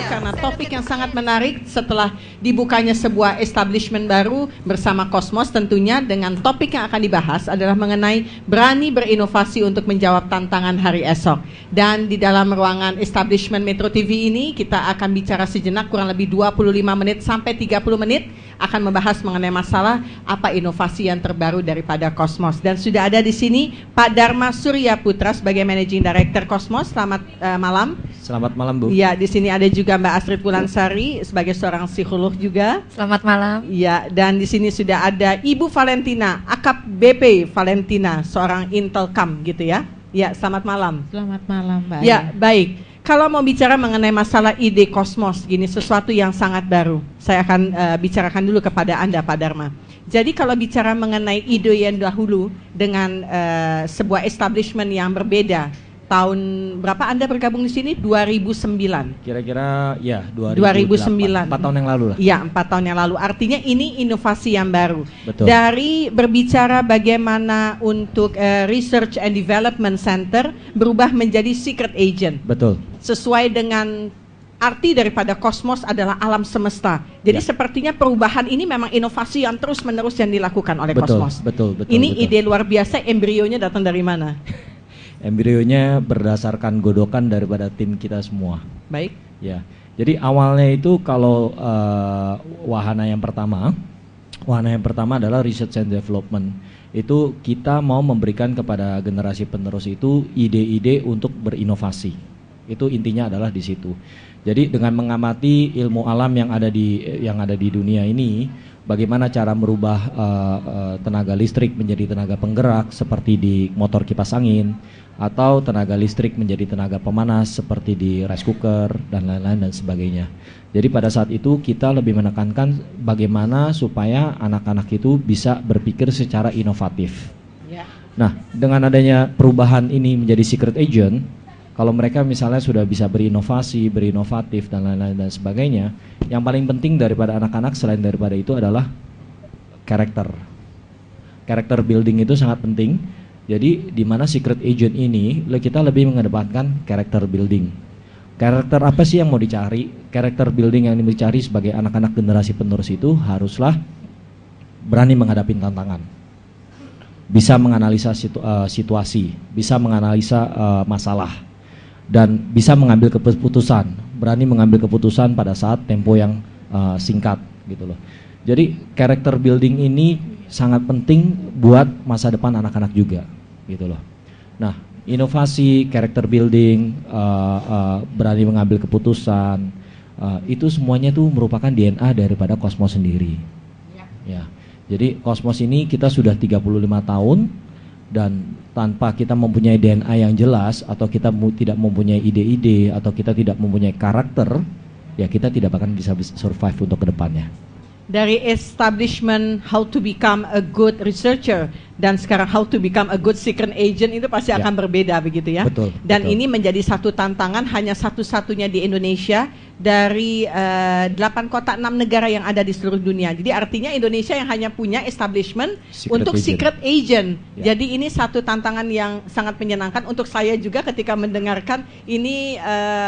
Karena topik yang sangat menarik setelah dibukanya sebuah establishment baru bersama Cosmos, tentunya dengan topik yang akan dibahas adalah mengenai berani berinovasi untuk menjawab tantangan hari esok. Dan di dalam ruangan establishment Metro TV ini kita akan bicara sejenak kurang lebih 25 menit sampai 30 menit akan membahas mengenai masalah apa inovasi yang terbaru daripada Cosmos. Dan sudah ada di sini Pak Dharma Surya Putra sebagai Managing Director Cosmos. Selamat malam. Selamat malam, Bu. Ya, di sini ada juga Mbak Astrid Wulansari sebagai seorang psikolog juga. Selamat malam. Ya, dan di sini sudah ada Ibu Valentina, Akap BP Valentina, seorang Intelcam gitu ya. Ya, selamat malam. Selamat malam, Mbak. Ya, baik. Kalau mau bicara mengenai masalah ide Cosmos gini, sesuatu yang sangat baru, saya akan bicarakan dulu kepada Anda, Pak Dharma. Jadi kalau bicara mengenai ide yang dahulu dengan sebuah establishment yang berbeda, tahun berapa Anda bergabung di sini? 2009. Kira-kira ya 2009. 4 tahun yang lalu lah. Ya, 4 tahun yang lalu. Artinya ini inovasi yang baru. Betul. Dari berbicara bagaimana untuk Research and Development Center berubah menjadi secret agent. Betul. Sesuai dengan arti daripada Cosmos adalah alam semesta. Jadi sepertinya perubahan ini memang inovasi yang terus-menerus yang dilakukan oleh Cosmos. Betul. Ini ide luar biasa. Embrionya datang dari mana? Embrionya berdasarkan godokan daripada tim kita semua. Baik. Ya. Jadi awalnya itu kalau wahana yang pertama adalah research and development. Itu kita mau memberikan kepada generasi penerus itu ide-ide untuk berinovasi. Itu intinya adalah di situ. Jadi dengan mengamati ilmu alam yang ada di dunia ini, bagaimana cara merubah tenaga listrik menjadi tenaga penggerak seperti di motor kipas angin, atau tenaga listrik menjadi tenaga pemanas seperti di rice cooker dan lain-lain dan sebagainya. Jadi pada saat itu kita lebih menekankan bagaimana supaya anak-anak itu bisa berpikir secara inovatif. Nah, dengan adanya perubahan ini menjadi secret agent, kalau mereka misalnya sudah bisa berinovasi, berinovatif dan lain-lain dan sebagainya, yang paling penting daripada anak-anak selain daripada itu adalah karakter. Karakter building itu sangat penting. Jadi di mana secret agent ini kita lebih mengedepankan karakter building. Karakter apa sih yang mau dicari? Karakter building yang dicari sebagai anak-anak generasi penerus itu haruslah berani menghadapi tantangan, bisa menganalisa situasi, bisa menganalisa masalah, dan bisa mengambil keputusan, berani mengambil keputusan pada saat tempo yang singkat gitu loh. Jadi karakter building ini sangat penting buat masa depan anak-anak juga gitu loh. Nah, inovasi, karakter building, berani mengambil keputusan, itu semuanya tuh merupakan DNA daripada Cosmos sendiri. Ya. Jadi Cosmos ini kita sudah 35 tahun, dan tanpa kita mempunyai DNA yang jelas, atau kita tidak mempunyai ide-ide, atau kita tidak mempunyai karakter, ya kita tidak akan bisa survive untuk kedepannya. Dari establishment how to become a good researcher dan sekarang how to become a good secret agent itu pasti akan berbeda begitu ya. Betul. Dan ini menjadi satu tantangan, hanya satu-satunya di Indonesia dari 8 kota 6 negara yang ada di seluruh dunia. Jadi artinya Indonesia yang hanya punya establishment untuk secret agent. Jadi ini satu tantangan yang sangat menyenangkan untuk saya juga ketika mendengarkan ini,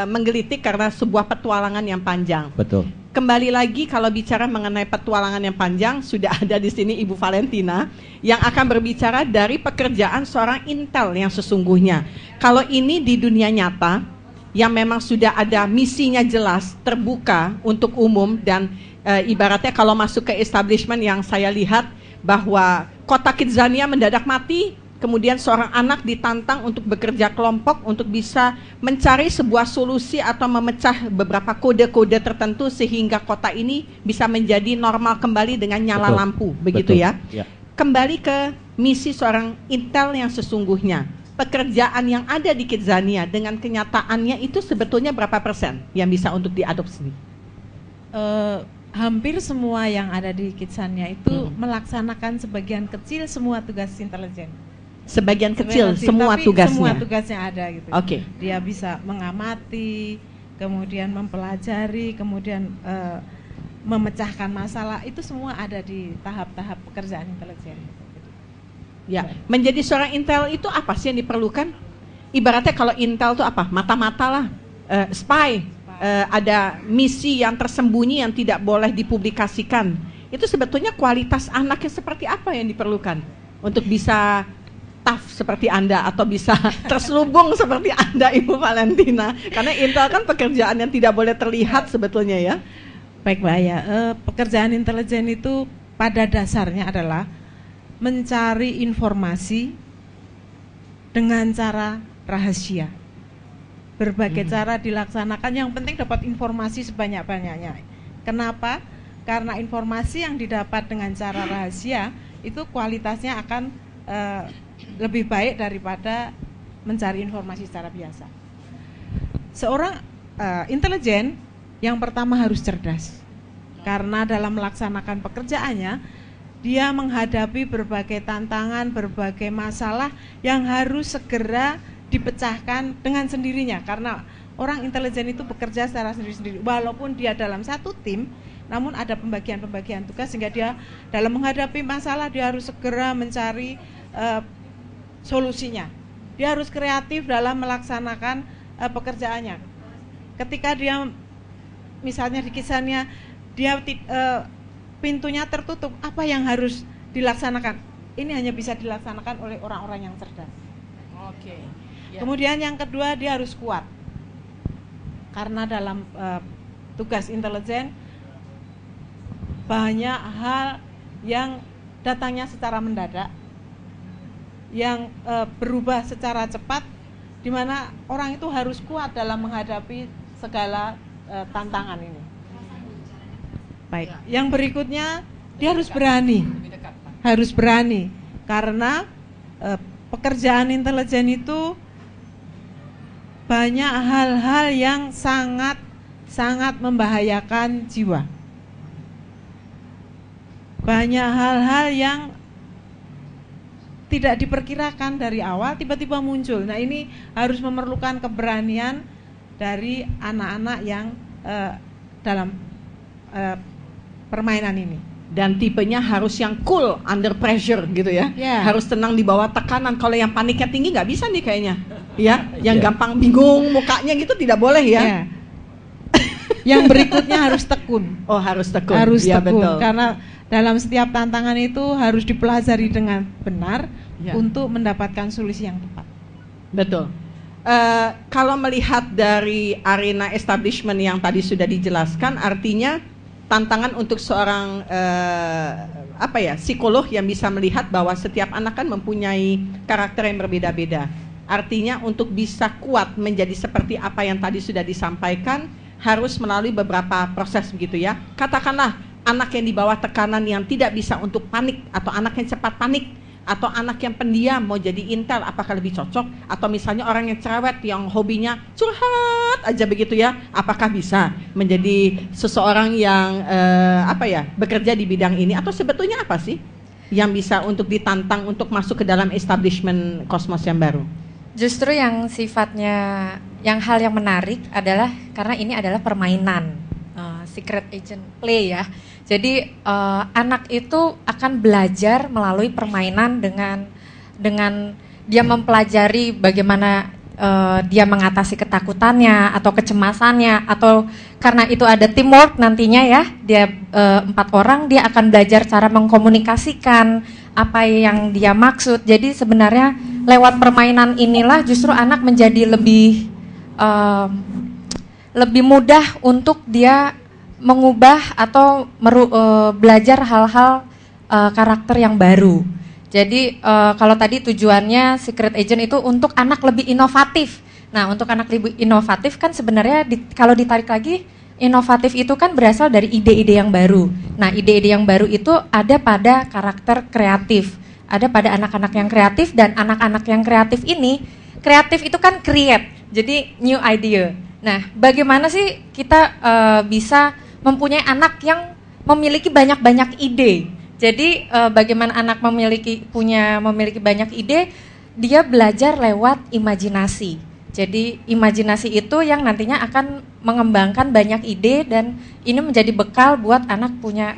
menggelitik karena sebuah petualangan yang panjang. Betul. Kembali lagi kalau bicara mengenai petualangan yang panjang, sudah ada di sini Ibu Valentina yang akan berbicara dari pekerjaan seorang intel yang sesungguhnya. Kalau ini di dunia nyata yang memang sudah ada misinya jelas, terbuka untuk umum, dan ibaratnya kalau masuk ke establishment yang saya lihat bahwa kota Kidzania mendadak mati, kemudian seorang anak ditantang untuk bekerja kelompok untuk bisa mencari sebuah solusi atau memecah beberapa kode-kode tertentu sehingga kota ini bisa menjadi normal kembali dengan nyala lampu, begitu ya. Kembali ke misi seorang intel yang sesungguhnya. Pekerjaan yang ada di Kidzania dengan kenyataannya itu sebetulnya berapa persen yang bisa untuk diadopsi? Hampir semua yang ada di Kidzania itu melaksanakan sebagian kecil semua tugas intelijen. Sebagian kecil semua tugasnya. Semua tugasnya ada gitu. Oke. Dia bisa mengamati, kemudian mempelajari, kemudian memecahkan masalah, itu semua ada di tahap-tahap pekerjaan intelijen. Ya, menjadi seorang intel itu apa sih yang diperlukan? ibaratnya kalau intel tuh apa? Mata-mata lah, spy, ada misi yang tersembunyi yang tidak boleh dipublikasikan. Itu sebetulnya kualitas anaknya seperti apa yang diperlukan untuk bisa tough seperti Anda atau bisa terselubung seperti Anda, Ibu Valentina? Karena intel kan pekerjaan yang tidak boleh terlihat sebetulnya ya. Baik Mbak ya, pekerjaan intelijen itu pada dasarnya adalah mencari informasi dengan cara rahasia. Berbagai cara dilaksanakan, yang penting dapat informasi sebanyak-banyaknya. Kenapa? Karena informasi yang didapat dengan cara rahasia itu kualitasnya akan lebih baik daripada mencari informasi secara biasa. Seorang intelijen yang pertama harus cerdas, karena dalam melaksanakan pekerjaannya dia menghadapi berbagai tantangan, berbagai masalah yang harus segera dipecahkan dengan sendirinya, karena orang intelijen itu bekerja secara sendiri-sendiri. Walaupun dia dalam satu tim, namun ada pembagian-pembagian tugas sehingga dia dalam menghadapi masalah dia harus segera mencari solusinya. Dia harus kreatif dalam melaksanakan pekerjaannya. Ketika dia misalnya di kisahnya dia pintunya tertutup, apa yang harus dilaksanakan? Ini hanya bisa dilaksanakan oleh orang-orang yang cerdas. Oke. Kemudian yang kedua, dia harus kuat. Karena dalam tugas intelijen banyak hal yang datangnya secara mendadak, yang berubah secara cepat, di mana orang itu harus kuat dalam menghadapi segala tantangan ini. Baik, yang berikutnya dia harus berani. Harus berani karena pekerjaan intelijen itu banyak hal-hal yang sangat membahayakan jiwa. Banyak hal-hal yang tidak diperkirakan dari awal tiba-tiba muncul. Nah, ini harus memerlukan keberanian dari anak-anak yang dalam permainan ini. Dan tipenya harus yang cool under pressure gitu ya. Harus tenang di bawah tekanan. Kalau yang paniknya tinggi nggak bisa nih kayaknya. Ya, yang gampang bingung mukanya gitu tidak boleh ya. Yang berikutnya harus tekun. Oh, harus tekun. Harus ya, tekun. Betul. Karena dalam setiap tantangan itu harus dipelajari dengan benar untuk mendapatkan solusi yang tepat. Betul. Kalau melihat dari arena establishment yang tadi sudah dijelaskan, artinya tantangan untuk seorang psikolog yang bisa melihat bahwa setiap anak kan mempunyai karakter yang berbeda-beda. Artinya untuk bisa kuat menjadi seperti apa yang tadi sudah disampaikan harus melalui beberapa proses begitu ya. Katakanlah anak yang di bawah tekanan yang tidak bisa untuk panik, atau anak yang cepat panik, atau anak yang pendiam mau jadi intel, apakah lebih cocok? Atau misalnya orang yang cerewet yang hobinya curhat aja begitu ya, apakah bisa menjadi seseorang yang bekerja di bidang ini? Atau sebetulnya apa sih yang bisa untuk ditantang untuk masuk ke dalam establishment Cosmos yang baru? Justru yang sifatnya, yang hal yang menarik adalah karena ini adalah permainan, secret agent play ya. Jadi anak itu akan belajar melalui permainan dengan dia mempelajari bagaimana dia mengatasi ketakutannya atau kecemasannya, atau karena itu ada teamwork nantinya ya, dia 4 orang, dia akan belajar cara mengkomunikasikan apa yang dia maksud. Jadi sebenarnya lewat permainan inilah justru anak menjadi lebih mudah untuk dia mengubah atau belajar hal-hal karakter yang baru. Jadi kalau tadi tujuannya secret agent itu untuk anak lebih inovatif. Nah, untuk anak lebih inovatif kan sebenarnya kalau ditarik lagi, inovatif itu kan berasal dari ide-ide yang baru. Nah, ide-ide yang baru itu ada pada karakter kreatif, ada pada anak-anak yang kreatif, dan anak-anak yang kreatif ini, kreatif itu kan create, jadi new idea. Nah, bagaimana sih kita bisa mempunyai anak yang memiliki banyak-banyak ide? Jadi bagaimana anak memiliki banyak ide, dia belajar lewat imajinasi. Jadi imajinasi itu yang nantinya akan mengembangkan banyak ide, dan ini menjadi bekal buat anak punya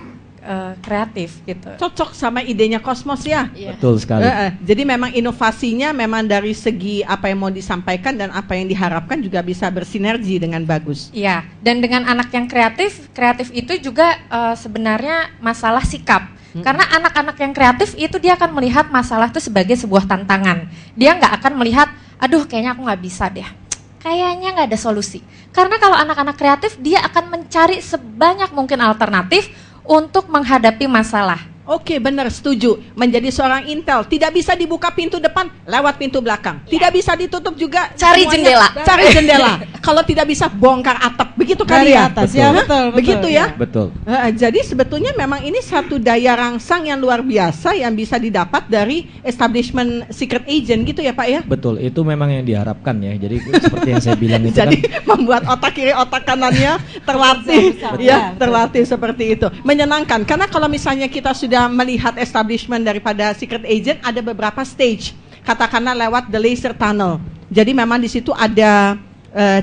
kreatif gitu. Cocok sama idenya Cosmos ya. Iya. Betul sekali. Jadi memang inovasinya memang dari segi apa yang mau disampaikan dan apa yang diharapkan juga bisa bersinergi dengan bagus. Iya, dan dengan anak yang kreatif itu juga sebenarnya masalah sikap. Karena anak-anak yang kreatif itu dia akan melihat masalah itu sebagai sebuah tantangan. Dia nggak akan melihat, aduh kayaknya aku nggak bisa deh. Kayaknya nggak ada solusi. Karena kalau anak-anak kreatif dia akan mencari sebanyak mungkin alternatif untuk menghadapi masalah. Oke, benar, setuju. Menjadi seorang Intel tidak bisa dibuka pintu depan lewat pintu belakang. Tidak bisa ditutup juga. Cari semuanya. jendela. Cari jendela. Kalau tidak bisa bongkar atap, begitu kali Dari ya. atas, Betul. ya betul. Begitu ya. Betul. Jadi sebetulnya memang ini satu daya rangsang yang luar biasa yang bisa didapat dari establishment secret agent gitu ya Pak ya. Betul, itu memang yang diharapkan ya. Jadi seperti yang saya bilang itu Jadi kan membuat otak kiri otak kanannya terlatih, Betul. ya Betul. terlatih seperti itu. Menyenangkan karena kalau misalnya kita sudah melihat establishment daripada secret agent ada beberapa stage, katakanlah lewat the laser tunnel. Jadi memang di situ ada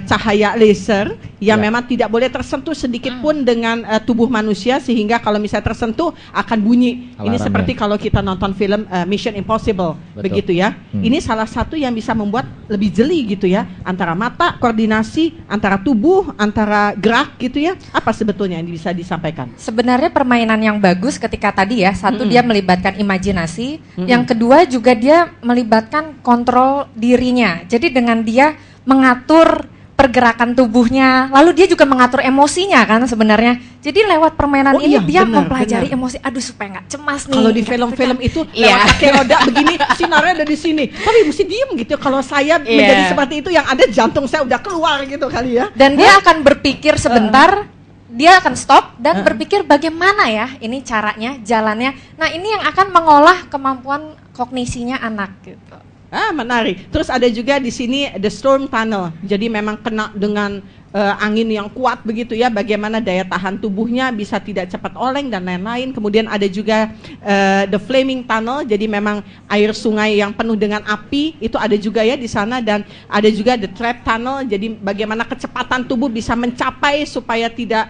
cahaya laser yang Ya. memang tidak boleh tersentuh sedikit pun dengan tubuh manusia sehingga kalau misalnya tersentuh akan bunyi. Ini Alarmnya. seperti kalau kita nonton film Mission Impossible, Betul. begitu ya. Ini salah satu yang bisa membuat lebih jeli gitu ya, antara mata, koordinasi, antara tubuh, antara gerak gitu ya. Apa sebetulnya yang bisa disampaikan? Sebenarnya permainan yang bagus ketika tadi ya, satu dia melibatkan imajinasi, yang kedua juga dia melibatkan kontrol dirinya. Jadi dengan dia mengatur pergerakan tubuhnya, lalu dia juga mengatur emosinya kan sebenarnya. Jadi lewat permainan Oh ini iya, dia benar, mempelajari benar. emosi. Aduh supaya nggak cemas nih. Kalau di nggak film-film tegang. itu Iya. lewat pakai roda begini, sinarnya ada di sini. Tapi mesti diem gitu. Kalau saya menjadi seperti itu, yang ada jantung saya udah keluar gitu kali ya. Dan dia akan berpikir sebentar, dia akan stop dan berpikir bagaimana ya ini caranya, jalannya. Nah ini yang akan mengolah kemampuan kognisinya anak gitu. Menarik. Terus ada juga di sini the storm tunnel. Jadi memang kena dengan angin yang kuat begitu ya. Bagaimana daya tahan tubuhnya bisa tidak cepat oleng dan lain-lain. Kemudian ada juga the flaming tunnel. Jadi memang air sungai yang penuh dengan api itu ada juga ya di sana, dan ada juga the trap tunnel. Jadi bagaimana kecepatan tubuh bisa mencapai supaya tidak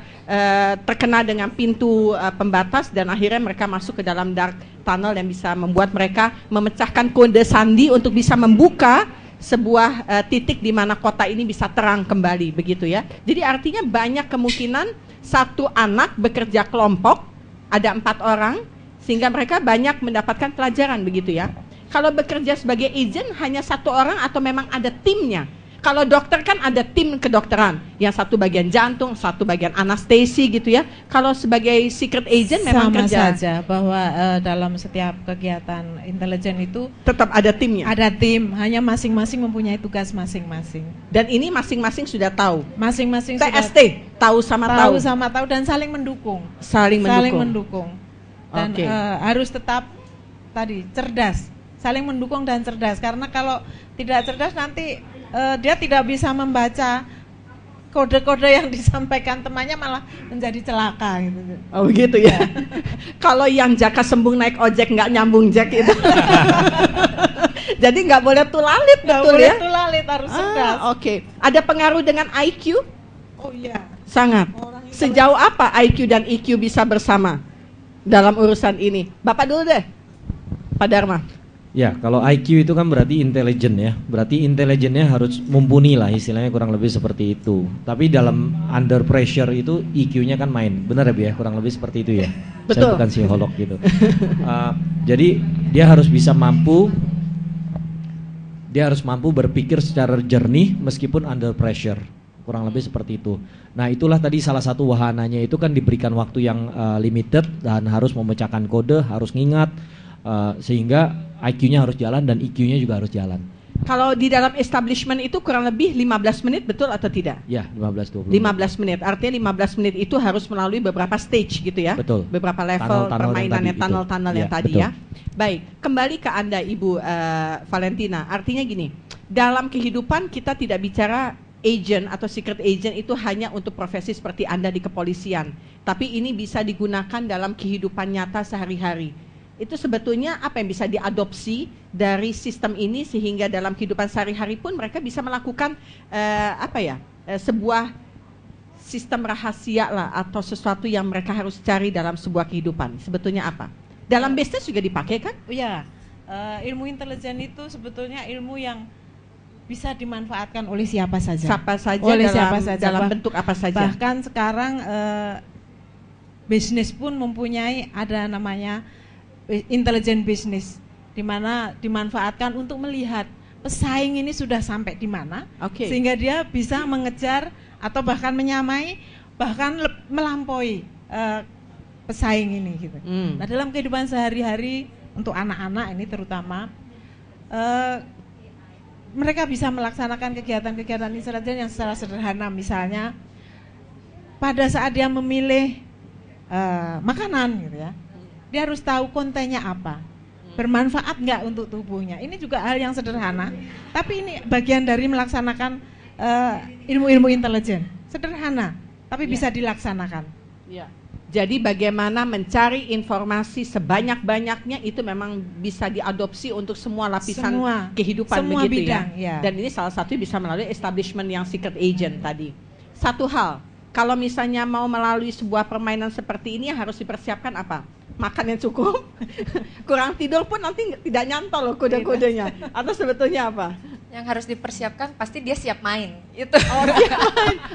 terkena dengan pintu pembatas dan akhirnya mereka masuk ke dalam dark tunnel yang bisa membuat mereka memecahkan kode sandi untuk bisa membuka sebuah titik di mana kota ini bisa terang kembali begitu ya. Jadi artinya banyak kemungkinan satu anak bekerja kelompok, ada 4 orang sehingga mereka banyak mendapatkan pelajaran begitu ya. Kalau bekerja sebagai agent hanya 1 orang atau memang ada timnya. Kalau dokter kan ada tim kedokteran, yang satu bagian jantung, satu bagian anestesi gitu ya. Kalau sebagai secret agent memang Sama kerja saja bahwa dalam setiap kegiatan intelijen itu tetap ada timnya. ada tim, hanya masing-masing mempunyai tugas masing-masing. Dan ini masing-masing sudah tahu. Masing-masing sudah TST, tahu sama tahu. tahu sama tahu dan saling mendukung. Saling Saling mendukung. mendukung. Dan Oke. harus tetap tadi cerdas, saling mendukung dan cerdas. Karena kalau tidak cerdas nanti dia tidak bisa membaca kode-kode yang disampaikan temannya, malah menjadi celaka gitu. Oh begitu ya. Kalau yang jaka sembung naik ojek nggak nyambung jack itu. Jadi nggak boleh tulalit Nggak betul boleh ya. tulalit, harus cerdas. Oke. Ada pengaruh dengan IQ? Oh iya. Sangat. Sejauh apa IQ dan EQ bisa bersama dalam urusan ini? Bapak dulu deh, Pak Dharma. Ya, kalau IQ itu kan berarti intelijen ya. Berarti intelijennya harus mumpuni lah, istilahnya kurang lebih seperti itu. Tapi dalam under pressure itu EQ-nya kan main. Benar ya Bu ya? Kurang lebih seperti itu ya. Betul. Saya bukan psikolog gitu. Jadi dia harus bisa mampu berpikir secara jernih meskipun under pressure. Kurang lebih seperti itu. Nah, itulah tadi salah satu wahananya itu kan diberikan waktu yang limited dan harus memecahkan kode, harus ngingat, sehingga IQ-nya harus jalan dan EQ-nya juga harus jalan. Kalau di dalam establishment itu kurang lebih 15 menit betul atau tidak? Ya, 15-20. 15 menit, artinya 15 menit itu harus melalui beberapa stage gitu ya. Betul. Beberapa level Tunnel-tunnel permainannya, yang tadi itu. tunnel-tunnel yang Ya, tadi betul. ya. Baik, kembali ke Anda Ibu Valentina. Artinya gini, dalam kehidupan kita tidak bicara agent atau secret agent itu hanya untuk profesi seperti Anda di kepolisian. Tapi ini bisa digunakan dalam kehidupan nyata sehari-hari. Itu sebetulnya apa yang bisa diadopsi dari sistem ini sehingga dalam kehidupan sehari-hari pun mereka bisa melakukan sebuah sistem rahasia lah atau sesuatu yang mereka harus cari dalam sebuah kehidupan? Sebetulnya apa? Dalam bisnis juga dipakai kan? Iya, ilmu intelijen itu sebetulnya ilmu yang bisa dimanfaatkan oleh siapa saja. Siapa saja, oleh dalam, siapa saja. dalam bentuk apa saja. Bahkan sekarang bisnis pun mempunyai ada namanya intelijen bisnis, di mana dimanfaatkan untuk melihat pesaing ini sudah sampai di mana, sehingga dia bisa mengejar atau bahkan menyamai, bahkan melampaui pesaing ini gitu. Nah, dalam kehidupan sehari-hari untuk anak-anak ini terutama mereka bisa melaksanakan kegiatan-kegiatan intelijen yang secara sederhana. Misalnya pada saat dia memilih makanan gitu ya, dia harus tahu kontennya apa, bermanfaat nggak untuk tubuhnya. Ini juga hal yang sederhana, tapi ini bagian dari melaksanakan ilmu-ilmu intelijen. Sederhana, tapi bisa dilaksanakan. Ya. Jadi bagaimana mencari informasi sebanyak-banyaknya itu memang bisa diadopsi untuk semua lapisan kehidupan semua begitu bidang, ya. Dan ini salah satu bisa melalui establishment yang secret agent tadi. Satu hal, kalau misalnya mau melalui sebuah permainan seperti ini harus dipersiapkan apa? Makan yang cukup, kurang tidur pun nanti tidak nyantol loh kode-kodenya. Atau sebetulnya apa? Yang harus dipersiapkan pasti dia siap main. Itu.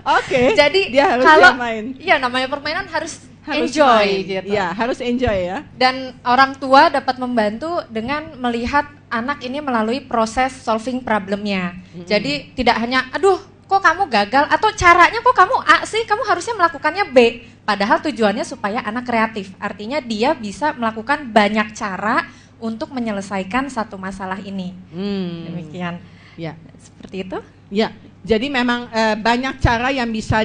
Oke. Jadi dia harus kalau siap main. Iya, namanya permainan harus enjoy main. gitu. Iya, harus enjoy ya. Dan orang tua dapat membantu dengan melihat anak ini melalui proses solving problemnya. Jadi tidak hanya aduh kok kamu gagal atau caranya kok kamu A sih, kamu harusnya melakukannya B. Padahal tujuannya supaya anak kreatif. Artinya dia bisa melakukan banyak cara untuk menyelesaikan satu masalah ini. Demikian. Ya, seperti itu. Ya. Jadi memang banyak cara yang bisa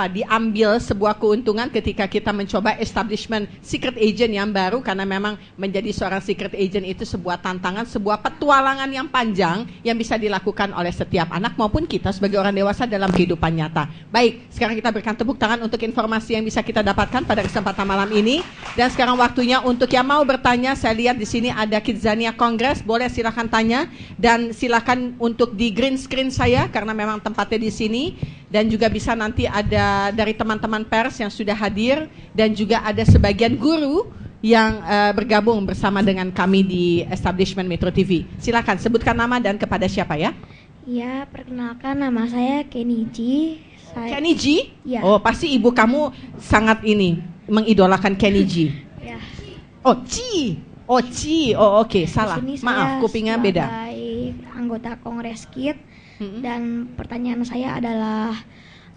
diambil sebuah keuntungan ketika kita mencoba establishment secret agent yang baru, karena memang menjadi seorang secret agent itu sebuah tantangan, sebuah petualangan yang panjang yang bisa dilakukan oleh setiap anak maupun kita sebagai orang dewasa dalam kehidupan nyata. Baik, sekarang kita berikan tepuk tangan untuk informasi yang bisa kita dapatkan pada kesempatan malam ini. Dan sekarang waktunya untuk yang mau bertanya. Saya lihat di sini ada Kidzania Congress, boleh silakan tanya dan silakan untuk di green screen saya karena memang tempatnya di sini, dan juga bisa nanti ada dari teman-teman pers yang sudah hadir dan juga ada sebagian guru yang bergabung bersama dengan kami di establishment Metro TV. Silakan sebutkan nama dan kepada siapa ya? Ya, perkenalkan nama saya Kenny G. Kenny G? Ya. Oh, pasti ibu kamu sangat mengidolakan Kenny G. Ya. Oh, Ci. Oh, Ci. Oh, oke, salah. Maaf, kupingnya beda. Sebagai anggota Kongres KID. Dan pertanyaan saya adalah,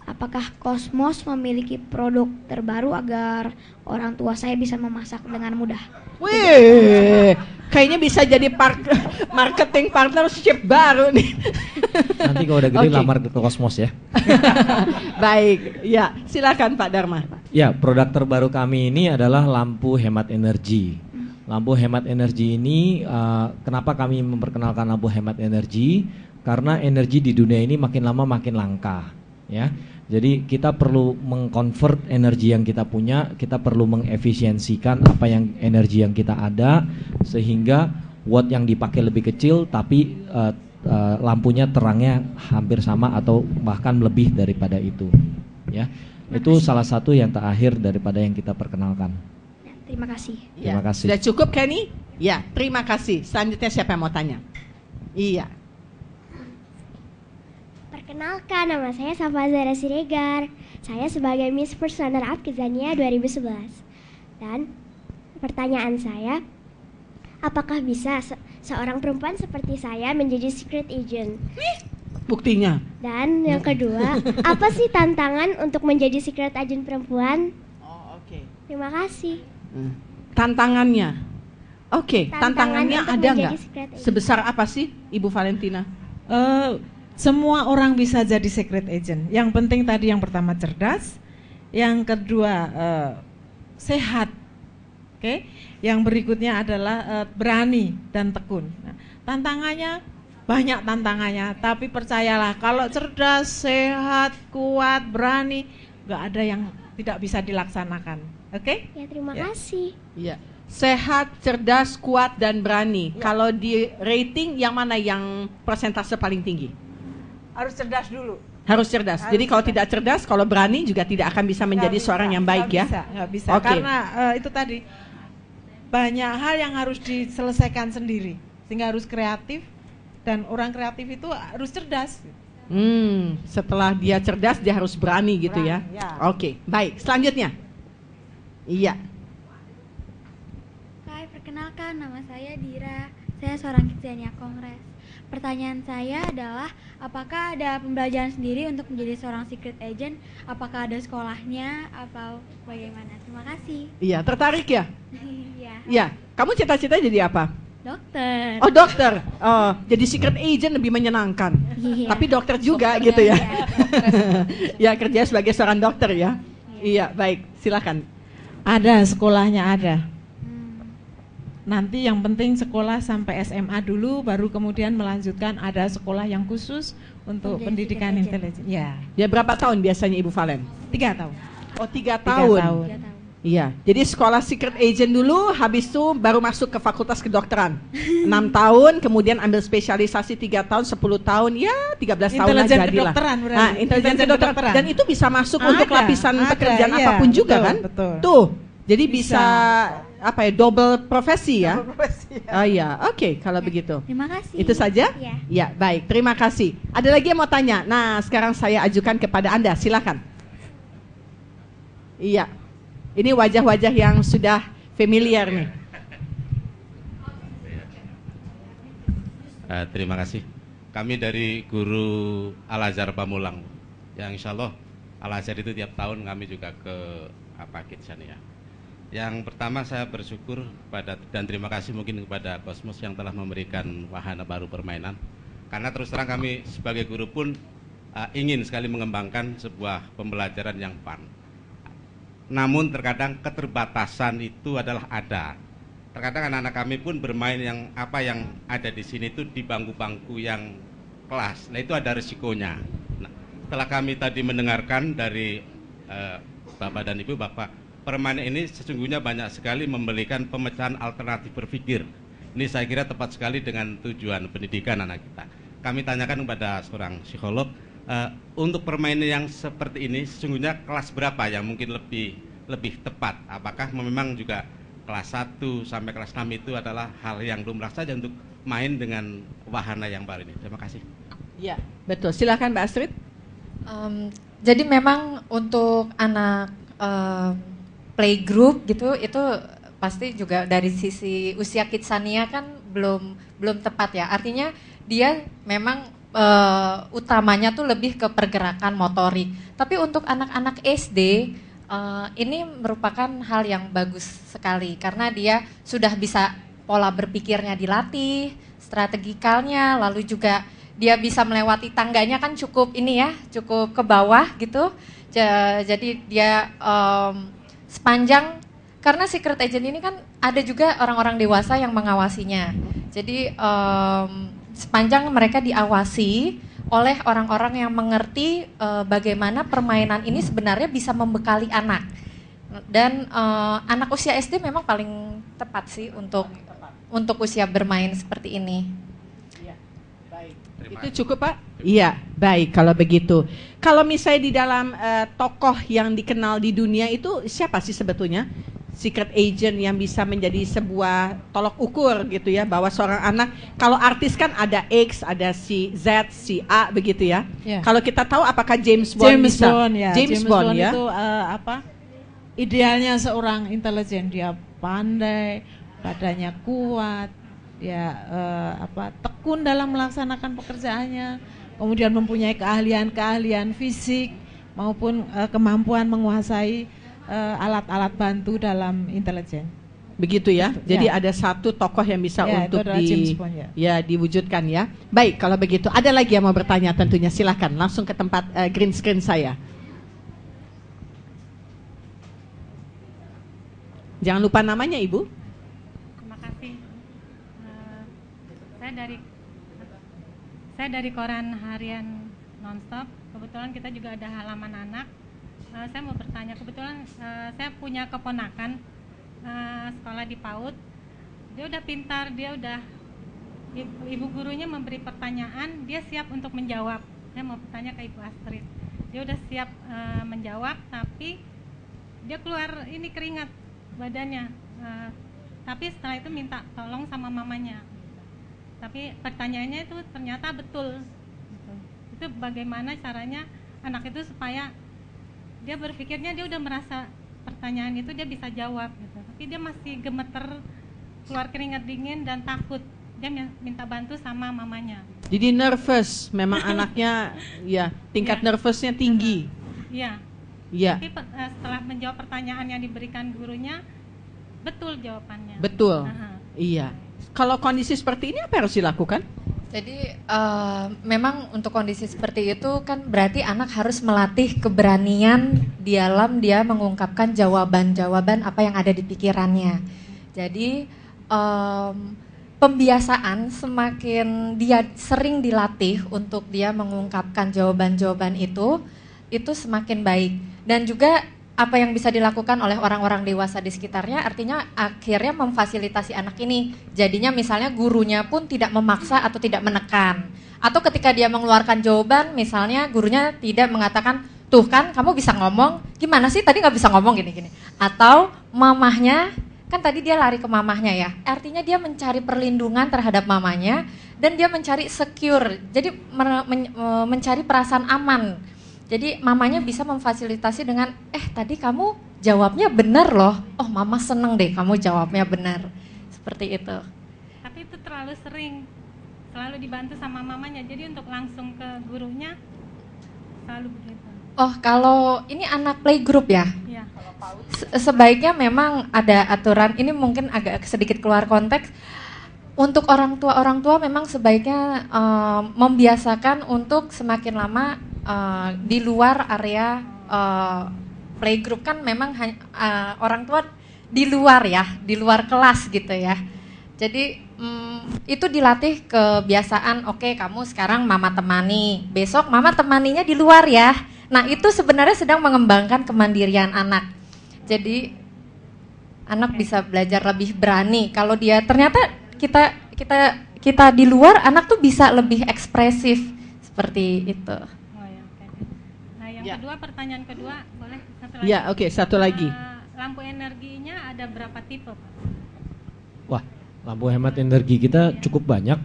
apakah Cosmos memiliki produk terbaru agar orang tua saya bisa memasak dengan mudah? Wih, kayaknya bisa jadi marketing partnership baru nih. Nanti kalau udah gede lamar ke Cosmos ya. Baik, ya silakan Pak Dharma. Ya, produk terbaru kami ini adalah lampu hemat energi. Lampu hemat energi ini, kenapa kami memperkenalkan lampu hemat energi? Karena energi di dunia ini makin lama makin langka, ya. Jadi kita perlu mengkonvert energi yang kita punya, kita perlu mengefisiensikan energi yang kita ada, sehingga watt yang dipakai lebih kecil, tapi lampunya terangnya hampir sama atau bahkan lebih daripada itu, ya. Itu salah satu yang terakhir daripada yang kita perkenalkan. Terima kasih. Terima kasih. Sudah cukup Kenny? Ya, terima kasih. Selanjutnya siapa yang mau tanya? Iya. Perkenalkan, nama saya Safa Zara Siregar. Saya sebagai Miss First Runner Up Kidzania 2011. Dan pertanyaan saya, apakah bisa seorang perempuan seperti saya menjadi secret agent? Buktinya. Dan yang kedua, apa sih tantangan untuk menjadi secret agent perempuan? Oh, oke. Terima kasih. Tantangannya. Oke, tantangannya ada nggak? Sebesar apa sih, Ibu Valentina? Semua orang bisa jadi secret agent. Yang penting tadi yang pertama cerdas, yang kedua sehat, oke? Yang berikutnya adalah berani dan tekun. Nah, tantangannya banyak tantangannya, tapi percayalah kalau cerdas, sehat, kuat, berani, nggak ada yang tidak bisa dilaksanakan, oke? Ya, terima kasih. Ya. Sehat, cerdas, kuat, dan berani. Ya. Kalau di rating yang mana yang persentase paling tinggi? Harus cerdas dulu. Harus cerdas. Harus Jadi kalau cerdas. tidak cerdas, kalau berani juga tidak akan bisa menjadi Nggak seorang bisa, yang baik ya. Nggak bisa. Oke. Karena itu tadi banyak hal yang harus diselesaikan sendiri, sehingga harus kreatif, dan orang kreatif itu harus cerdas. Setelah dia cerdas, dia harus berani gitu ya. Berani, ya. Oke, baik. Selanjutnya. Iya. Hai, perkenalkan nama saya Dira. Saya seorang Kidzania Kongres. Pertanyaan saya adalah, apakah ada pembelajaran sendiri untuk menjadi seorang secret agent? Apakah ada sekolahnya atau bagaimana? Terima kasih. Iya, tertarik ya? Iya. Iya. Kamu cita-cita jadi apa? Dokter. Oh, dokter. Oh, jadi secret agent lebih menyenangkan. Iya. Tapi dokter juga gitu ya. Ya, kerja sebagai seorang dokter ya. Iya, baik. Silakan. Ada sekolahnya ada. Nanti yang penting sekolah sampai SMA dulu, baru kemudian melanjutkan ada sekolah yang khusus untuk Menjadi pendidikan secret intelijen. Ya, Ya, berapa tahun biasanya Ibu Valen? 3 tahun. Oh, 3 3 tahun. tahun. 3 tahun. Iya, jadi sekolah secret agent dulu, habis itu baru masuk ke fakultas kedokteran. 6 tahun, kemudian ambil spesialisasi 3 tahun, 10 tahun, ya 13 tahun lah Intelijen jadilah. kedokteran berarti. Nah, intelijen Intelijen kedokteran. kedokteran. Dan itu bisa masuk untuk Ada, lapisan ada, pekerjaan iya, apapun juga betul, kan? betul. Tuh, jadi Bisa. bisa apa ya, double profesi ya? Double profesi, ya. Oh iya, oke kalau begitu. Terima kasih. Itu saja? Iya. Ya, baik. Terima kasih. Ada lagi yang mau tanya? Nah, sekarang saya ajukan kepada Anda. Silakan. Iya. Ini wajah-wajah yang sudah familiar nih. Terima kasih. Kami dari guru Al-Azhar Pamulang. Yang insya Allah Al-Azhar itu tiap tahun kami juga ke Kidzania. Yang pertama saya bersyukur pada dan terima kasih mungkin kepada Cosmos yang telah memberikan wahana baru permainan. Karena terus terang kami sebagai guru pun ingin sekali mengembangkan sebuah pembelajaran yang fun. Namun terkadang keterbatasan itu adalah ada. Terkadang anak-anak kami pun bermain yang ada di sini itu di bangku-bangku yang kelas. Nah itu ada risikonya. Nah, setelah kami tadi mendengarkan dari Bapak dan Ibu bahwa permainan ini sesungguhnya banyak sekali memberikan pemecahan alternatif berpikir. Ini saya kira tepat sekali dengan tujuan pendidikan anak kita. Kami tanyakan kepada seorang psikolog, untuk permainan yang seperti ini sesungguhnya kelas berapa yang mungkin lebih tepat? Apakah memang juga kelas 1 sampai kelas 6 itu adalah hal yang lumrah saja untuk main dengan wahana yang baru ini? Terima kasih. Iya, betul. Silakan Mbak Astrid. Jadi memang untuk anak playgroup gitu itu pasti juga dari sisi usia Kidzania kan belum tepat ya. Artinya dia memang utamanya tuh lebih ke pergerakan motorik. Tapi untuk anak-anak SD ini merupakan hal yang bagus sekali karena dia sudah bisa pola berpikirnya dilatih, strategikalnya, lalu juga dia bisa melewati tangganya kan cukup ke bawah gitu. Jadi dia sepanjang karena secret agent ini kan ada juga orang-orang dewasa yang mengawasinya. Jadi sepanjang mereka diawasi oleh orang-orang yang mengerti bagaimana permainan ini sebenarnya bisa membekali anak. Dan anak usia SD memang paling tepat sih untuk usia bermain seperti ini. Itu cukup Pak? Iya, baik kalau begitu. Kalau misalnya di dalam tokoh yang dikenal di dunia itu siapa sih sebetulnya? Secret agent yang bisa menjadi sebuah tolok ukur gitu ya, bahwa seorang anak, kalau artis kan ada X, ada si Z, si A begitu ya. Ya. Kalau kita tahu apakah James Bond bisa? James Bond ya. Itu idealnya seorang intelijen, dia pandai, badannya kuat, dia tekun dalam melaksanakan pekerjaannya, kemudian mempunyai keahlian fisik maupun kemampuan menguasai alat-alat bantu dalam intelijen. Begitu ya. Jadi Ya. ada satu tokoh yang bisa Ya, itu untuk adalah James Bond, ya. diwujudkan ya. Baik, kalau begitu ada lagi yang mau bertanya tentunya silakan langsung ke tempat green screen saya. Jangan lupa namanya Ibu. Terima kasih. Saya dari koran harian Nonstop. Kebetulan kita juga ada halaman anak. Saya mau bertanya, kebetulan saya punya keponakan sekolah di PAUD. Dia udah pintar, dia udah ibu gurunya memberi pertanyaan, dia siap untuk menjawab. Saya mau bertanya ke Ibu Astrid. Dia udah siap menjawab, tapi dia keluar ini keringat badannya. Tapi setelah itu minta tolong sama mamanya. Tapi pertanyaannya itu ternyata betul. Itu bagaimana caranya anak itu supaya dia berpikirnya dia udah merasa pertanyaan itu dia bisa jawab gitu. Tapi dia masih gemeter, keluar keringat dingin dan takut. Dia minta bantu sama mamanya. Jadi nervous, memang anaknya ya tingkat nervousnya tinggi. Iya. Iya. Tapi setelah menjawab pertanyaan yang diberikan gurunya, betul jawabannya. Betul. Iya. Kalau kondisi seperti ini apa yang harus dilakukan? Jadi memang untuk kondisi seperti itu kan berarti anak harus melatih keberanian di dalam dia mengungkapkan jawaban-jawaban apa yang ada di pikirannya. Jadi pembiasaan semakin dia sering dilatih untuk dia mengungkapkan jawaban-jawaban itu semakin baik. Dan juga apa yang bisa dilakukan oleh orang-orang dewasa di sekitarnya artinya akhirnya memfasilitasi anak ini. Jadinya misalnya gurunya pun tidak memaksa atau tidak menekan. Atau ketika dia mengeluarkan jawaban misalnya gurunya tidak mengatakan, tuh kan kamu bisa ngomong, gimana sih tadi nggak bisa ngomong gini-gini. Atau mamahnya, kan tadi dia lari ke mamahnya ya, artinya dia mencari perlindungan terhadap mamanya dan dia mencari secure, jadi mencari perasaan aman. Jadi mamanya bisa memfasilitasi dengan, tadi kamu jawabnya benar loh, oh mama seneng deh kamu jawabnya benar, seperti itu. Tapi itu terlalu sering, selalu dibantu sama mamanya, jadi untuk langsung ke gurunya selalu begitu. Oh kalau ini anak playgroup ya? Iya. Sebaiknya memang ada aturan, ini mungkin agak sedikit keluar konteks. Untuk orang tua memang sebaiknya membiasakan untuk semakin lama di luar area playgroup, kan memang orang tua di luar ya, di luar kelas gitu ya. Jadi itu dilatih kebiasaan, oke, kamu sekarang mama temani, besok mama temaninya di luar ya. Nah itu sebenarnya sedang mengembangkan kemandirian anak. Jadi anak bisa belajar lebih berani. Kalau dia ternyata kita di luar, anak tuh bisa lebih ekspresif seperti itu. Nah yang kedua, pertanyaan kedua, boleh satu lagi? Ya oke, satu lagi. Lampu energinya ada berapa tipe, Pak? Wah, lampu hemat energi kita cukup banyak.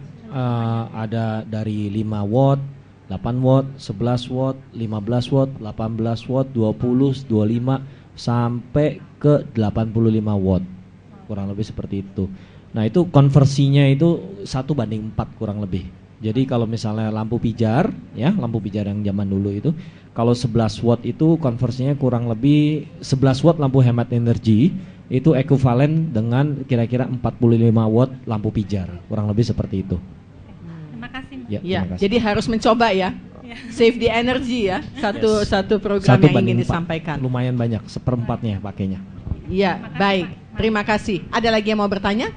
Ada dari 5 watt, 8 watt, 11 watt, 15 watt, 18 watt, 20, 25 sampai ke 85 watt. Kurang lebih seperti itu. Nah, itu konversinya itu 1:4 kurang lebih. Jadi kalau misalnya lampu pijar ya, lampu pijar yang zaman dulu itu, kalau 11 watt itu konversinya kurang lebih 11 watt lampu hemat energi itu ekuivalen dengan kira-kira 45 watt lampu pijar. Kurang lebih seperti itu. Terima kasih, Mbak. Ya, jadi harus mencoba ya. Save the energy ya. Satu program yang ingin disampaikan. Lumayan banyak, 1/4-nya pakainya. Iya, baik. Terima kasih. Ada lagi yang mau bertanya?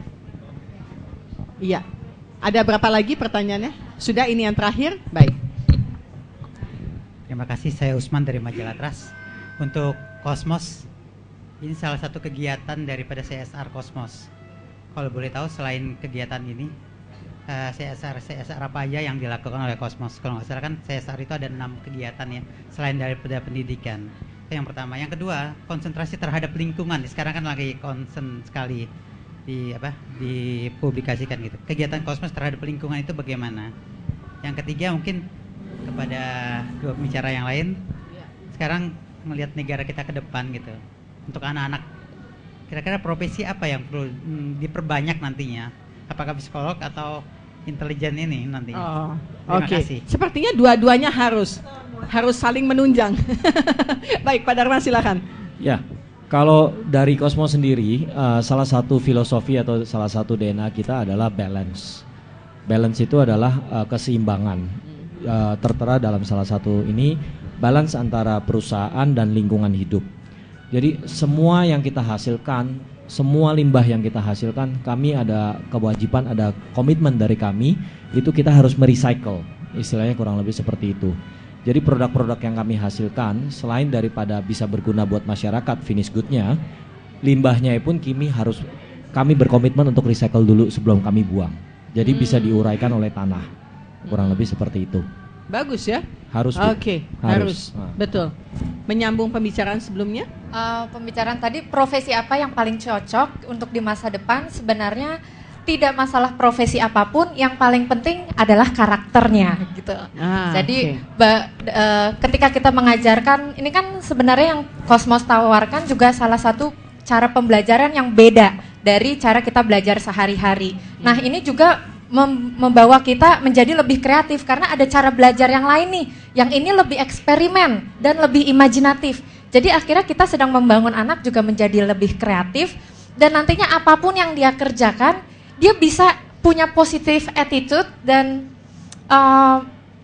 Iya. Ada berapa lagi pertanyaannya? Sudah, ini yang terakhir? Baik. Terima kasih, saya Usman dari Majalah Trust. Untuk Kosmos, ini salah satu kegiatan daripada CSR Kosmos. Kalau boleh tahu selain kegiatan ini, CSR apa aja yang dilakukan oleh Kosmos? Kalau nggak salah kan CSR itu ada 6 kegiatan ya, selain daripada pendidikan. Itu yang pertama. Yang kedua, konsentrasi terhadap lingkungan. Sekarang kan lagi concern sekali dipublikasikan gitu. Kegiatan Kosmos terhadap lingkungan itu bagaimana? Yang ketiga mungkin kepada dua pembicara yang lain, sekarang melihat negara kita ke depan gitu, untuk anak-anak, kira-kira profesi apa yang perlu diperbanyak nantinya? Apakah psikolog atau intelijen ini nantinya? Terima kasih. Sepertinya dua-duanya harus saling menunjang. Baik, Pak Dharma silakan. Ya. Kalau dari Kosmos sendiri, salah satu filosofi atau salah satu DNA kita adalah balance. Balance itu adalah keseimbangan. Tertera dalam salah satu ini, balance antara perusahaan dan lingkungan hidup. Jadi semua yang kita hasilkan, semua limbah yang kita hasilkan, kami ada kewajiban, ada komitmen dari kami, itu kita harus merecycle. Istilahnya kurang lebih seperti itu. Jadi produk-produk yang kami hasilkan, selain daripada bisa berguna buat masyarakat, finish good-nya, limbahnya pun kami berkomitmen untuk recycle dulu sebelum kami buang. Jadi bisa diuraikan oleh tanah, kurang lebih seperti itu. Bagus ya? Harus, Bu. Oke, harus. Betul. Menyambung pembicaraan sebelumnya? Pembicaraan tadi, profesi apa yang paling cocok untuk di masa depan? Sebenarnya tidak masalah profesi apapun, yang paling penting adalah karakternya gitu. Jadi ketika kita mengajarkan, ini kan sebenarnya yang Cosmos tawarkan juga salah satu cara pembelajaran yang beda dari cara kita belajar sehari-hari. Nah, ini juga membawa kita menjadi lebih kreatif karena ada cara belajar yang lain nih, yang ini lebih eksperimen dan lebih imajinatif. Jadi akhirnya kita sedang membangun anak juga menjadi lebih kreatif, dan nantinya apapun yang dia kerjakan, dia bisa punya positive attitude dan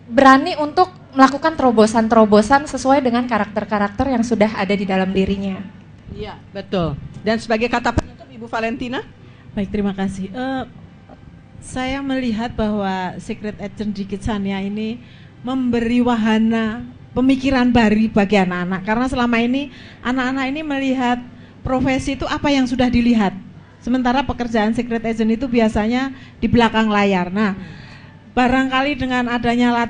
berani untuk melakukan terobosan-terobosan sesuai dengan karakter-karakter yang sudah ada di dalam dirinya. Iya, betul. Dan sebagai kata penutup, Ibu Valentina? Baik, terima kasih. Saya melihat bahwa Secret Agent di Kidzania ini memberi wahana pemikiran baru bagi anak-anak. Karena selama ini anak-anak ini melihat profesi itu apa yang sudah dilihat. Sementara pekerjaan Secret Agent itu biasanya di belakang layar. Nah, barangkali dengan adanya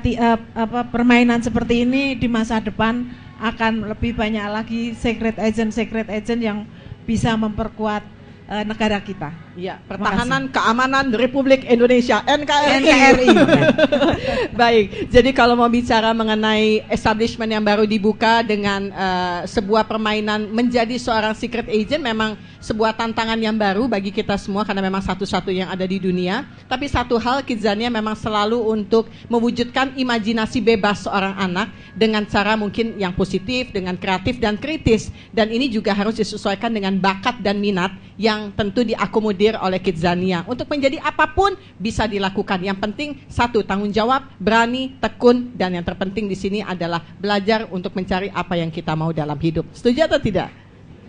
permainan seperti ini di masa depan akan lebih banyak lagi secret agent yang bisa memperkuat negara kita. Ya, pertahanan keamanan Republik Indonesia, NKRI. Baik, jadi kalau mau bicara mengenai establishment yang baru dibuka dengan sebuah permainan menjadi seorang secret agent, memang sebuah tantangan yang baru bagi kita semua karena memang satu-satu yang ada di dunia. Tapi satu hal, Kidzania memang selalu untuk mewujudkan imajinasi bebas seorang anak dengan cara mungkin yang positif, dengan kreatif dan kritis. Dan ini juga harus disesuaikan dengan bakat dan minat yang tentu diakomodir oleh Kidzania. Untuk menjadi apapun bisa dilakukan. Yang penting satu, tanggung jawab, berani, tekun, dan yang terpenting di sini adalah belajar untuk mencari apa yang kita mau dalam hidup. Setuju atau tidak?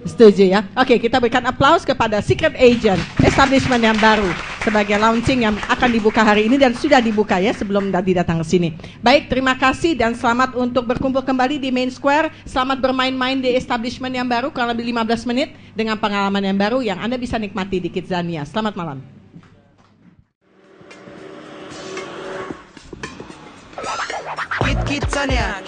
Setuju ya? Oke, kita berikan aplaus kepada Secret Agent, establishment yang baru sebagai launching yang akan dibuka hari ini dan sudah dibuka ya sebelum tadi datang ke sini. Baik, terima kasih dan selamat untuk berkumpul kembali di Main Square. Selamat bermain-main di establishment yang baru kurang lebih 15 menit dengan pengalaman yang baru yang Anda bisa nikmati di Kidzania. Selamat malam. Kidzania.